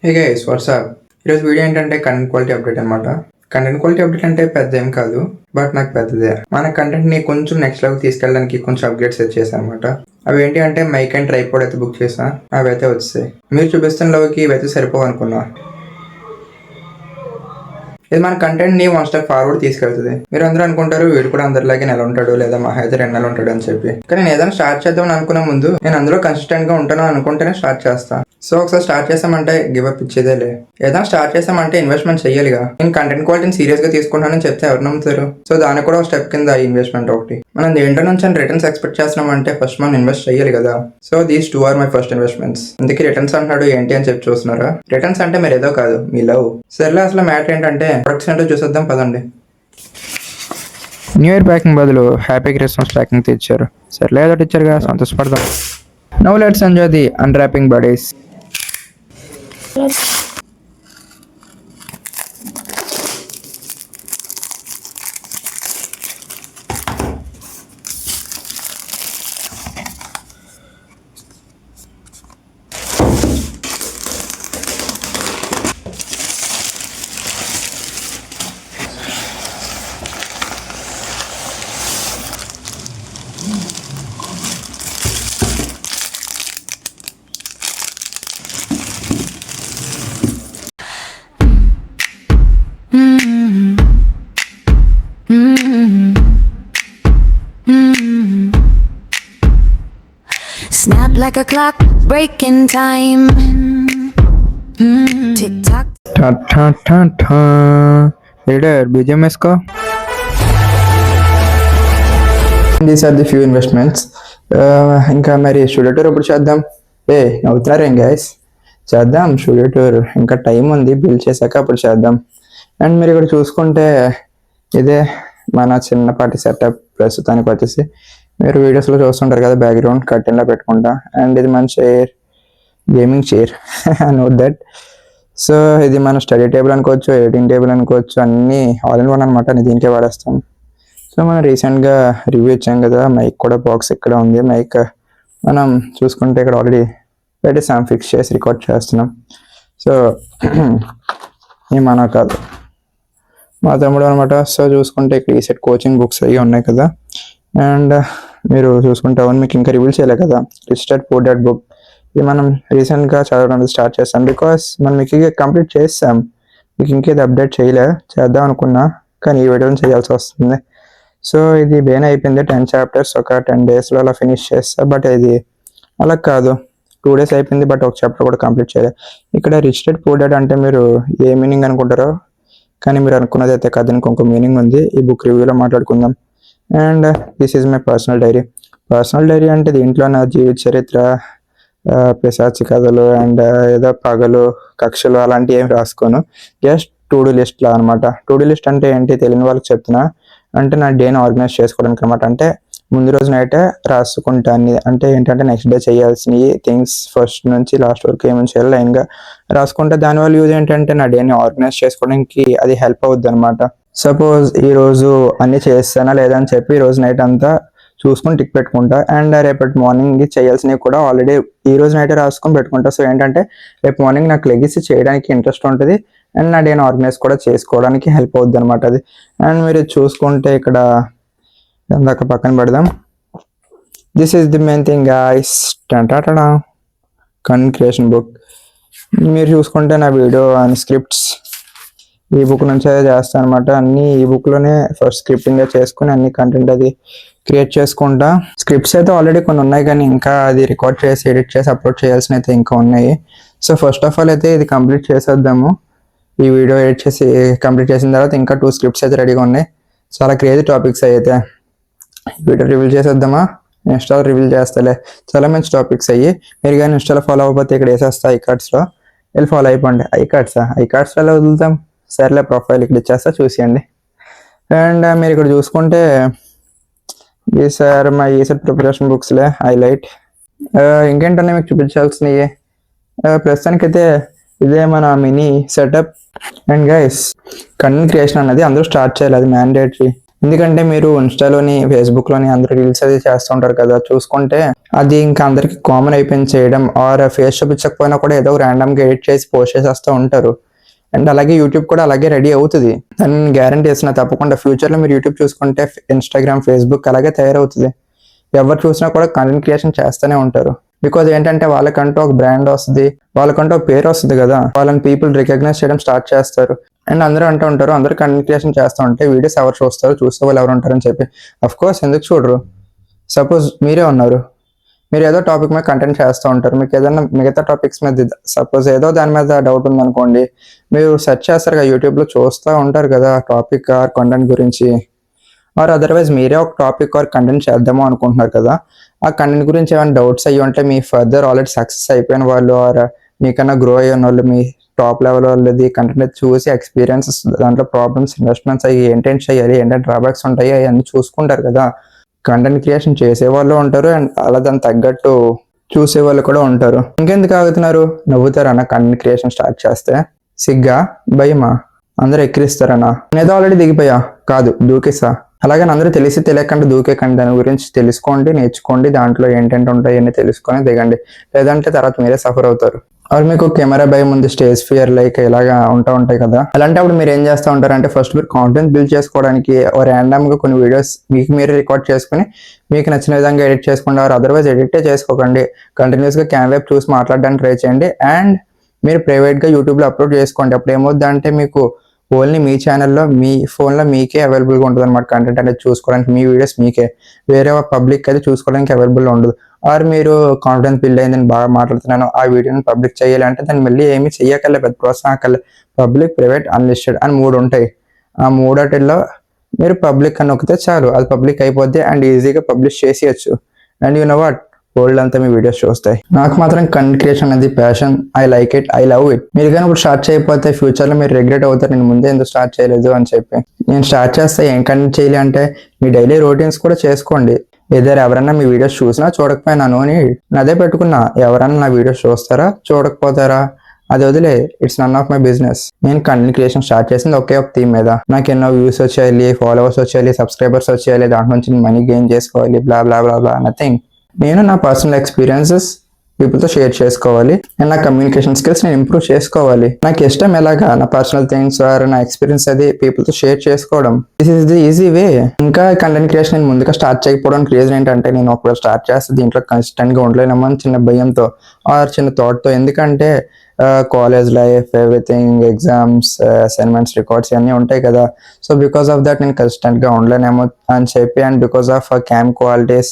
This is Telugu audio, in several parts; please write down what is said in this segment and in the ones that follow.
Hey guys WhatsApp. ఈరోజు వీడియో ఏంటంటే కంటెంట్ క్వాలిటీ అప్డేట్ అనమాట. కంటెంట్ క్వాలిటీ అప్డేట్ అంటే పెద్ద ఏం కాదు, బట్ నాకు పెద్దదే. మన కంటెంట్ని కొంచెం నెక్స్ట్ లెవెల్ తీసుకెళ్ళడానికి కొంచెం అప్డేట్స్ చేశాను అనమాట. అవి ఏంటి అంటే మైక్ అండ్ ట్రైపాడ్ అయితే బుక్ చేసా, అవి అయితే వచ్చాయి. మీరు చూపిస్తున్న లెవెల్కి ఇవి అయితే సరిపోవు అనుకున్నా. ఇది మన కంటెంట్ ని వన్ స్టెప్ ఫార్వర్డ్ తీసుకెళ్తుంది. మీరు అందరూ అనుకుంటారు వీడు కూడా అందరిలాగే నెల ఉంటాడు లేదా మహా అయితే 2 నెలలు ఉంటాడు అని చెప్పి. కానీ నేను ఏదైనా స్టార్ట్ చేద్దామని అనుకునే ముందు నేను అందులో కన్సిస్టెంట్ గా ఉంటాను అనుకుంటేనే స్టార్ట్ చేస్తా. సో ఒకసారి స్టార్ట్ చేసామంటే గివ్ అప్ ఇచ్చేదేలే. ఏదైనా స్టార్ట్ చేసామంటే ఇన్వెస్ట్మెంట్ చెయ్యాలిగా. నేను కంటెంట్ క్వాలిటీని సీరియస్ గా తీసుకుంటానని చెప్తే ఎవరు నమ్ముతారు? సో దానికి కూడా ఒక స్టెప్ కింద ఇన్వెస్ట్మెంట్ ఒకటి. మనం దేంట్లో నుంచి రిటర్న్స్ ఎక్స్పెక్ట్ చేస్తున్నామంటే ఫస్ట్ మనం ఇన్వెస్ట్ చేయాలి కదా. So these 2 are my first investments. అందుకే రిటర్న్స్ అంటున్నాడు ఏంటి అని చెప్పి చూస్తున్నారా? రిటర్న్స్ అంటే మీరు ఏదో కాదు, మీ లవ్. సర్లే అసలు మ్యాటర్ ఏంటంటే ప్రొడక్ట్స్ ఏంటో చూసేద్దాం పదండి. న్యూ ఇయర్ ప్యాకింగ్ బదులు హ్యాపీ క్రిస్మస్ ప్యాకింగ్ తెచ్చారు. సర్లే ఏదో ఇచ్చారుగా, సంతోషపడదాం. Now let's enjoy the unwrapping buddies. Snap like a clock, breaking time. Tick tock. Ta ta ta ta. Leader, BGM isko. These are the few investments. ఇంకా మరి స్టూడియో టూర్ ఎప్పుడు చేద్దాం? నవ్వుతున్నారేం గైస్? చేద్దాం స్టూడియో టూర్. ఇంకా టైం ఉంది, బిల్ చేశాక అప్పుడు చేద్దాం. అండ్ మీరు ఇక్కడ చూసుకుంటే ఇదే మన చిన్నపాటి సెటప్. ప్రస్తుతానికి వచ్చేసి మీరు వీడియోస్లో చూస్తుంటారు కదా, బ్యాక్గ్రౌండ్ కర్టెన్లో పెట్టుకుంటా. అండ్ ఇది మన chair, gaming chair. Note that. So ఇది మన స్టడీ టేబుల్ అనుకోవచ్చు, ఎడిటింగ్ టేబుల్ అనుకోవచ్చు, అన్నీ ఆల్ ఇన్ వన్ అనమాట. నేను దీనికే వాడేస్తాం. సో మనం రీసెంట్గా రివ్యూ ఇచ్చాం కదా, మైక్ కూడా బాక్స్ ఇక్కడ ఉంది. మైక్ మనం చూసుకుంటే ఇక్కడ ఆల్రెడీ పెట్టేసాం, ఫిక్స్ చేసి రికార్డ్ చేస్తున్నాం. సో ఏమన్నా కాదు, మా తమ్ముడు అనమాట. సో చూసుకుంటే ఇక్కడ ఈ సెట్ కోచింగ్ బుక్స్ అవి ఉన్నాయి కదా. అండ్ మీరు చూసుకుంటే అవును, మీకు ఇంకా రివీల్ చేయలే కదా, రిజిస్టర్డ్ పోర్ట్రేట్ బుక్. ఇది మనం రీసెంట్గా చదవడం స్టార్ట్ చేస్తాం, బికాస్ మనం మీకు కంప్లీట్ చేస్తాం. మీకు ఇంకేది అప్డేట్ చేద్దాం అనుకున్నా, కానీ ఈ వీడియోని చేయాల్సి వస్తుంది. సో ఇది బేన్ అయిపోయింది. 10 చాప్టర్స్ ఒక 10 daysలో అలా ఫినిష్ చేస్తా. బట్ ఇది అలా కాదు, 2 days అయిపోయింది, బట్ ఒక చాప్టర్ కూడా కంప్లీట్ చేయలేదు. ఇక్కడ రిజిస్టర్డ్ పోర్ట్రేట్ అంటే మీరు ఏ మీనింగ్ అనుకుంటారో, కానీ మీరు అనుకున్నది అయితే కాదు, ఇంకొక మీనింగ్ ఉంది. ఈ బుక్ రివ్యూలో మాట్లాడుకుందాం. And this is my personal diary. Personal diary అంటే దీంట్లో నా జీవిత చరిత్ర, పిశాచి కథలు అండ్ ఏదో పగలు కక్షలు అలాంటివి ఏమి రాసుకోను. జస్ట్ టు డూ లిస్ట్లా అనమాట. టు డూ లిస్ట్ అంటే ఏంటి తెలియని వాళ్ళకి చెప్తున్నా. అంటే నా డేని ఆర్గనైజ్ చేసుకోవడానికి అనమాట. అంటే ముందు రోజు నైటే రాసుకుంటా అన్ని. అంటే ఏంటంటే నెక్స్ట్ డే చేయాల్సినవి థింగ్స్ ఫస్ట్ నుంచి లాస్ట్ వరకు ఏమేమి చేయాలి లైన్గా రాసుకుంటే దానివల్ల యూజ్ ఏంటంటే నా డేని ఆర్గనైజ్ చేసుకోవడానికి అది హెల్ప్ అవుద్ది అనమాట. సపోజ్ ఈరోజు అన్ని చేస్తానా లేదా అని చెప్పి ఈ రోజు నైట్ అంతా చూసుకొని టిక్ పెట్టుకుంటా. అండ్ రేపటి మార్నింగ్ చేయాల్సినవి కూడా ఆల్రెడీ ఈ రోజు నైటే రాసుకొని పెట్టుకుంటా. సో ఏంటంటే రేపు మార్నింగ్ నాకు లెగిసి చేయడానికి ఇంట్రెస్ట్ ఉంటుంది. అండ్ నా డేని ఆర్గనైజ్ కూడా చేసుకోవడానికి హెల్ప్ అవుద్ది అనమాట అది. అండ్ మీరు చూసుకుంటే ఇక్కడ ఇందాక పక్కన పెడదాం. This is the main thing guys. టంటాటా కంటెంట్ క్రియేషన్ బుక్. మీరు చూసుకుంటే నా వీడియో అండ్ స్క్రిప్ట్స్ ఈ బుక్ నుంచే చేస్తాను అనమాట. అన్ని ఈ బుక్లోనే ఫస్ట్ స్క్రిప్టింగ్గా చేసుకుని అన్ని కంటెంట్ అది క్రియేట్ చేసుకుంటా. స్క్రిప్ట్స్ అయితే ఆల్రెడీ కొన్ని ఉన్నాయి, కానీ ఇంకా అది రికార్డ్ చేసి ఎడిట్ చేసి అప్లోడ్ చేయాల్సిన అయితే ఇంకా ఉన్నాయి. సో ఫస్ట్ ఆఫ్ ఆల్ అయితే ఇది కంప్లీట్ చేసేద్దాము. ఈ వీడియో ఎడిట్ చేసి కంప్లీట్ చేసిన తర్వాత ఇంకా 2 స్క్రిప్ట్స్ అయితే రెడీగా ఉన్నాయి. చాలా క్రేజీ టాపిక్స్ అయితే. వీడియో రివీల్ చేసేద్దామా? ఇన్స్టాలో రివీల్ చేస్తలే. చాలా మంచి టాపిక్స్ అయ్యి. మీరు కానీ ఇన్స్టాలో ఫాలో అవ్వకపోతే ఇక్కడ వేసేస్తా ఐకార్డ్స్లో, వెళ్ళి ఫాలో అయిపోండి. ఐకార్డ్స్లో వదులుతాం. సర్లే ప్రొఫైల్ ఇక్కడ ఇచ్చేస్తా, చూసేయండి. అండ్ మీరు ఇక్కడ చూసుకుంటే ఈసారి మా ఈసెట్ ప్రిపరేషన్ బుక్స్లే హైలైట్. ఇంకేంటన్నా మీకు చూపించాల్సినవి. ప్రస్తుతానికైతే ఇదే మన mini setup. And guys content creation అనేది అందరూ స్టార్ట్ చేయాలి, అది మ్యాండేటరీ. ఎందుకంటే మీరు ఇన్స్టాలోని ఫేస్బుక్లోని అందరూ రీల్స్ అది చేస్తూ ఉంటారు కదా, చూసుకుంటే అది ఇంకా అందరికి కామన్ అయిపోయింది చేయడం. ఆర్ ఫేస్ చూపించకపోయినా కూడా ఏదో ర్యాండమ్గా ఎడిట్ చేసి పోస్ట్ చేసేస్తూ ఉంటారు. అండ్ అలాగే యూట్యూబ్ కూడా అలాగే రెడీ అవుతుంది. దాన్ని నేను గ్యారంటీ ఇస్తున్నా. తప్పకుండా ఫ్యూచర్లో మీరు యూట్యూబ్ చూసుకుంటే ఇన్స్టాగ్రామ్, ఫేస్బుక్ అలాగే తయారవుతుంది. ఎవరు చూసినా కూడా కంటెంట్ క్రియేషన్ చేస్తూనే ఉంటారు. బికాజ్ ఏంటంటే వాళ్ళకంటూ ఒక బ్రాండ్ వస్తుంది, వాళ్ళకంటూ ఒక పేరు వస్తుంది కదా, వాళ్ళని పీపుల్ రికగ్నైజ్ చేయడం స్టార్ట్ చేస్తారు. అండ్ అందరూ అంటూ ఉంటారు, అందరూ కంటెంట్ క్రియేషన్ చేస్తూ ఉంటే వీడియోస్ ఎవరు చూస్తారు, చూసే వాళ్ళు ఎవరు ఉంటారని చెప్పి. అఫ్ కోర్స్ ఎందుకు చూడరు? సపోజ్ మీరే ఉన్నారు, మీరు ఏదో టాపిక్ మీద కంటెంట్ చేస్తూ ఉంటారు, మీకు ఏదైనా మిగతా టాపిక్స్ మీద సపోజ్ ఏదో దాని మీద డౌట్ ఉందనుకోండి, మీరు సెర్చ్ చేస్తారు కదా యూట్యూబ్లో, చూస్తూ ఉంటారు కదా టాపిక్ ఆర్ కంటెంట్ గురించి. ఆర్ అదర్వైజ్ మీరే ఒక టాపిక్ ఆర్ కంటెంట్ చేద్దాము అనుకుంటున్నారు కదా, ఆ కంటెంట్ గురించి ఏమైనా డౌట్స్ అయ్యి ఉంటే మీ ఫర్దర్ ఆల్రెడీ సక్సెస్ అయిపోయిన వాళ్ళు ఆర్ మీకన్నా గ్రో అయిన వాళ్ళు, మీ టాప్ లెవెల్ వాళ్ళది కంటెంట్ చూసి ఎక్స్పీరియన్సెస్, దాంట్లో ప్రాబ్లమ్స్, ఇన్వెస్ట్మెంట్స్ అయ్యి ఏంటేంటి చేయాలి, ఏంటంటే డ్రాబ్యాక్స్ ఉంటాయి అవన్నీ చూసుకుంటారు కదా. కంటెంట్ క్రియేషన్ చేసే వాళ్ళు ఉంటారు అండ్ అలా దానికి తగ్గట్టు చూసే వాళ్ళు కూడా ఉంటారు. ఇంకెందుకు ఆగుతున్నారు? నవ్వుతారన్నా కంటెంట్ క్రియేషన్ స్టార్ట్ చేస్తే? సిగ్గా, భయమా? అందరూ ఎక్కిరిస్తారన్నా? నేనేదో ఆల్రెడీ దిగిపోయా కాదు, దూకేసా. అలాగే అందరూ తెలిసి తెలియకుండా దూకేకండి. దాని గురించి తెలుసుకోండి, నేర్చుకోండి, దాంట్లో ఏంటంటే ఉంటాయి అన్ని తెలుసుకొని దిగండి. లేదంటే తర్వాత మీరే సఫర్ అవుతారు. ఆర్ మీకు కెమెరా భయం ఉంది, స్టేజ్ ఫియర్ లైక్ ఇలాగా ఉంటాయి కదా, అలాంటప్పుడు మీరు ఏం చేస్తూ ఉంటారంటే ఫస్ట్ మీరు కాన్ఫిడెన్స్ బిల్డ్ చేసుకోవడానికి ర్యాండమ్గా కొన్ని వీడియోస్ మీకు మీరు రికార్డ్ చేసుకుని మీకు నచ్చిన విధంగా ఎడిట్ చేసుకోండి. ఆర్ అదర్వైజ్ ఎడిటే చేసుకోకండి, కంటిన్యూస్గా క్యామ్ వైపు చూసి మాట్లాడడానికి ట్రై చేయండి. అండ్ మీరు ప్రైవేట్గా యూట్యూబ్లో అప్లోడ్ చేసుకోండి. అప్పుడు ఏమవుద్దంటే మీకు ఓన్లీ మీ ఛానల్లో, మీ ఫోన్లో మీకే అవైలబుల్గా ఉంటుంది అనమాట కంటెంట్ అనేది చూసుకోవడానికి. మీ వీడియోస్ మీకే, వేరే పబ్లిక్ అయితే చూసుకోవడానికి అవైలబుల్గా ఉండదు. ఆర్ మీరు కాన్ఫిడెన్స్ బిల్డ్ అయిందని బాగా మాట్లాడుతున్నాను, ఆ వీడియోని పబ్లిక్ చేయాలంటే దాన్ని మళ్ళీ ఏమీ చెయ్యకలే, పెద్ద ప్రోత్సాహం అక్కర్లే. పబ్లిక్, ప్రైవేట్, అన్లిస్టెడ్ అని 3 ఉంటాయి. ఆ 3 మీరు పబ్లిక్ అని నొక్కితే చాలు, అది పబ్లిక్ అయిపోద్ది అండ్ ఈజీగా పబ్లిష్ చేసేయచ్చు. And you know what, world అంతా మీ వీడియోస్ చూస్తాయి. నాకు మాత్రం కంటెంట్ క్రియేషన్ అనేది passion. I like it, I love it. మీరు కానీ ఇప్పుడు స్టార్ట్ చేయకపోతే ఫ్యూచర్లో మీరు రిగ్రెట్ అవుతారు, నేను ముందే ఎందుకు స్టార్ట్ చేయలేదు అని చెప్పి. నేను స్టార్ట్ చేస్తే ఏం కంటెంట్ చేయాలి అంటే మీ డైలీ రొటీన్స్ కూడా చేసుకోండి. ఏదైనా ఎవరన్నా మీ వీడియోస్ చూసినా చూడకపోయినాను అని అదే పెట్టుకున్నా, ఎవరన్నా నా వీడియోస్ చూస్తారా చూడకపోతారా అది వదిలే, it's none of my business. నేను కంటెంట్ క్రియేషన్ స్టార్ట్ చేసింది ఒకే ఒక థీమ్ మీద. నాకు ఎన్నో వ్యూస్ వచ్చేయాలి, ఫాలోవర్స్ వచ్చేయాలి, సబ్స్క్రైబర్స్ వచ్చేయాలి, దాంట్లో నుంచి మనీ గెయిన్ చేసుకోవాలి, బ్లా బ్లా బ్లా బ్లా, నథింగ్. నేను నా పర్సనల్ ఎక్స్పీరియన్సెస్ పీపుల్తో షేర్ చేసుకోవాలి అండ్ నా కమ్యూనికేషన్ స్కిల్స్ నేను ఇంప్రూవ్ చేసుకోవాలి. నాకు ఇష్టం ఎలాగా నా పర్సనల్ థింగ్స్ ఆర్ నా ఎక్స్పీరియన్స్ అది పీపుల్తో షేర్ చేసుకోవడం. This is the easy way. ఇంకా కంటెంట్ క్రియేషన్ నేను ముందుగా స్టార్ట్ చేయకపోవడానికి రీజన్ ఏంటంటే నేను ఒకవేళ స్టార్ట్ చేస్తే దీంట్లో కన్సిస్టెంట్గా ఉండలేనేమో అని చిన్న భయంతో ఆర్ చిన్న థాట్తో. ఎందుకంటే college life, everything, exams, assignments, records ఇవన్నీ ఉంటాయి కదా. సో బికాస్ ఆఫ్ దట్ నేను కన్సిస్టెంట్గా ఉండలేనేమో అని చెప్పి and because of cam qualities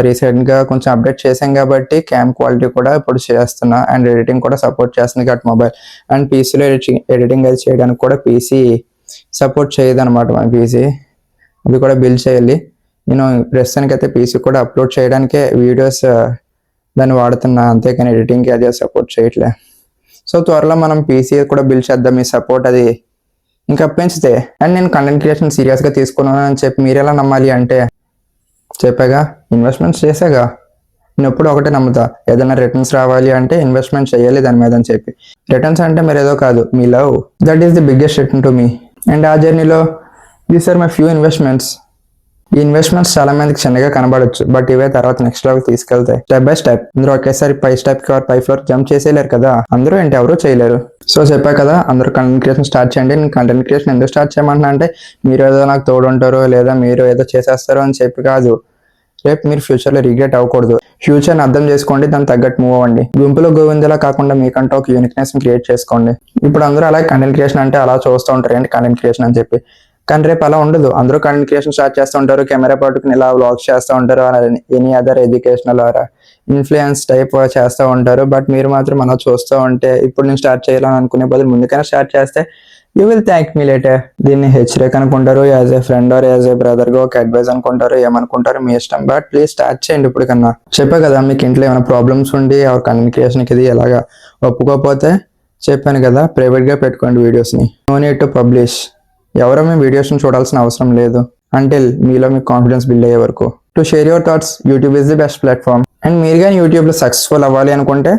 రీసెంట్గా కొంచెం అప్డేట్ చేశాం కాబట్టి క్యామ్ క్వాలిటీ కూడా ఇప్పుడు చేస్తున్నా అండ్ ఎడిటింగ్ కూడా సపోర్ట్ చేస్తుంది కాబట్టి మొబైల్ అండ్ పీసీలో ఎడిటింగ్ అది చేయడానికి కూడా పీసీ సపోర్ట్ చేయదు అనమాట. మన పీసీ అది కూడా బిల్డ్ చేయాలి. నేను ప్రస్తుతానికి అయితే పీసీ కూడా అప్లోడ్ చేయడానికే వీడియోస్ దాన్ని వాడుతున్నా, అంతేకాని ఎడిటింగ్కి అది సపోర్ట్ చేయట్లే. సో త్వరలో మనం పీసీ కూడా బిల్డ్ చేద్దాం, మీ సపోర్ట్ అది ఇంకా పెంచితే. అండ్ నేను కంటెంట్ క్రియేషన్ సీరియస్గా తీసుకున్నాను అని చెప్పి మీరు ఎలా నమ్మాలి అంటే చెప్పాగా, ఇన్వెస్ట్మెంట్స్ చేసాగా. నేను ఎప్పుడు ఒకటే నమ్ముతా, ఏదైనా రిటర్న్స్ రావాలి అంటే ఇన్వెస్ట్మెంట్ చేయాలి దాని మీద అని చెప్పి. రిటర్న్స్ అంటే మీరు ఏదో కాదు, మీ love, that is the biggest return to me. And ఆ జర్నీలో these are my few investments. ఈ ఇన్వెస్ట్మెంట్స్ చాలా మందికి చిన్నగా కనబడచ్చు, బట్ ఇవే తర్వాత నెక్స్ట్ లెవెల్ తీసుకెళ్తాయి. Step by step. అందరూ ఒకేసారి పై స్టెప్కి పై ఫ్లోర్ జంప్ చేసేయలేరు కదా, అందరూ ఏంటి ఎవరూ చేయలేరు. సో చెప్పా కదా, అందరూ కంటెంట్ క్రియేషన్ స్టార్ట్ చేయండి. నేను కంటెంట్ క్రియేషన్ ఎందుకు స్టార్ట్ చేయమంటున్నా అంటే మీరు ఏదో నాకు తోడు ఉంటారో లేదా మీరు ఏదో చేసేస్తారో అని చెప్పి కాదు. రేపు మీరు ఫ్యూచర్లో రిగ్రెట్ అవ్వకూడదు. ఫ్యూచర్ని అర్థం చేసుకోండి, దానికి తగ్గట్టు మూవ్ అవ్వండి. గుంపులో గోవిందలా కాకుండా మీకంటే ఒక యూనిక్నెస్ క్రియేట్ చేసుకోండి. ఇప్పుడు అందరూ అలా కంటెంట్ క్రియేషన్ అంటే అలా చూస్తూ ఉంటారు, ఏంటి కంటెంట్ క్రియేషన్ అని చెప్పి. కానీ రేపు అలా ఉండదు. అందరూ కంటెంట్ క్రియేషన్ స్టార్ట్ చేస్తూ ఉంటారు, కెమెరా పట్టుకుని ఇలా వ్లాగ్స్ చేస్తూ ఉంటారు, any other educational or influence type చేస్తూ ఉంటారు. బట్ మీరు మాత్రం అలా చూస్తూ ఉంటే ఇప్పుడు నేను స్టార్ట్ చేయాలని అనుకునే బదులు ముందుకైనా స్టార్ట్ చేస్తే you will thank me later. దీన్ని హెచ్చరిక అనుకుంటారు, as a friend or as a బ్రదర్గా ఒక అడ్వైజ్ అనుకుంటారు, ఏమనుకుంటారు మీ ఇష్టం. బట్ ప్లీజ్ స్టార్ట్ చేయండి ఇప్పుడు కన్నా. చెప్పా కదా, మీకు ఇంట్లో ఏమైనా ప్రాబ్లమ్స్ ఉండి ఆ కమ్యూనికేషన్కి ఇది ఎలాగా ఒప్పుకోకపోతే చెప్పాను కదా, ప్రైవేట్గా పెట్టుకోండి వీడియోస్ని. No need to publish. ఎవరో మీ వీడియోస్ని చూడాల్సిన అవసరం లేదు అంటిల్ మీలో మీకు కాన్ఫిడెన్స్ బిల్డ్ అయ్యే వరకు. To share your thoughts, YouTube is the best platform. And మీరు కానీ యూట్యూబ్లో సక్సెస్ఫుల్ అవ్వాలి అనుకుంటే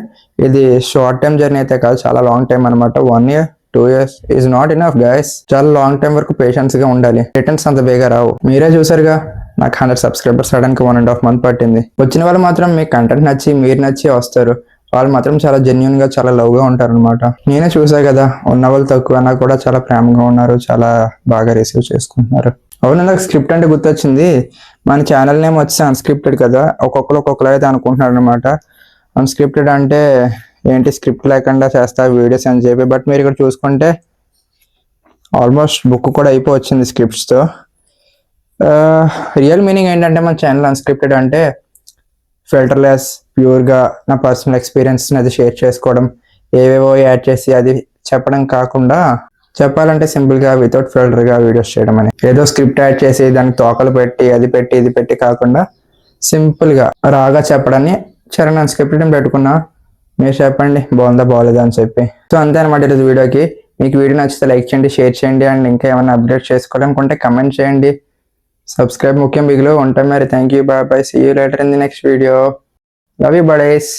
ఇది షార్ట్ టైం జర్నీ అయితే కాదు, చాలా లాంగ్ టైం అనమాట. 1 year 2 years is not enough guys. చాలా లాంగ్ టైం వరకు పేషెన్స్ గా ఉండాలి. రిటర్న్స్ అంత బేగా రావు. మీరే చూసారుగా, నాకు 100 సబ్స్క్రైబర్స్ రావడానికి 1.5 month పట్టింది. వచ్చిన వాళ్ళు మాత్రం మీ కంటెంట్ నచ్చి మీరు నచ్చి వస్తారు. వాళ్ళు మాత్రం చాలా జెన్యున్ గా చాలా లవ్ గా ఉంటారు అనమాట. నేనే చూసా కదా, ఉన్న వాళ్ళు తక్కువ అన్నా కూడా చాలా ప్రేమగా ఉన్నారు, చాలా బాగా రిసీవ్ చేసుకుంటున్నారు. అవును, నాకు స్క్రిప్ట్ అంటే గుర్తొచ్చింది. మన ఛానల్ నేమ్ వచ్చి అన్స్క్రిప్టెడ్ కదా, ఒక్కొక్కరు ఒక్కొక్కరు అయితే అనుకుంటున్నారు అనమాట. అన్స్క్రిప్టెడ్ అంటే ఏంటి, స్క్రిప్ట్ లేకుండా చేస్తా వీడియోస్ అని చెప్పి. బట్ మీరు ఇక్కడ చూసుకుంటే ఆల్మోస్ట్ బుక్ కూడా అయిపోవచ్చింది స్క్రిప్ట్స్తో. రియల్ మీనింగ్ ఏంటంటే మన ఛానల్ అన్స్క్రిప్టెడ్ అంటే ఫిల్టర్లెస్, ప్యూర్గా నా పర్సనల్ ఎక్స్పీరియన్స్ని అది షేర్ చేసుకోవడం, ఏవేవో యాడ్ చేసి అది చెప్పడం కాకుండా, చెప్పాలంటే సింపుల్గా వితౌట్ ఫిల్టర్గా వీడియోస్ చేయడం అని. ఏదో స్క్రిప్ట్ యాడ్ చేసి దానికి తోకలు పెట్టి అది పెట్టి ఇది పెట్టి కాకుండా సింపుల్గా రాగా చెప్పడాన్ని చరణ్ అన్స్క్రిప్టెడ్ పెట్టుకున్నా. మీరు చెప్పండి బాగుందా బాగోలేదా అని చెప్పి. సో అంతే అనమాట ఈరోజు వీడియోకి. మీకు వీడియో నచ్చితే లైక్ చేయండి, షేర్ చేయండి, అండ్ ఇంకా ఏమైనా అప్డేట్ చేసుకోవాలనుకుంటే కమెంట్ చేయండి. సబ్స్క్రైబ్ ముఖ్యం. బిగులో ఉంటాం మరి. Thank you, bye bye, see you later in the next video. Love you బడేస్.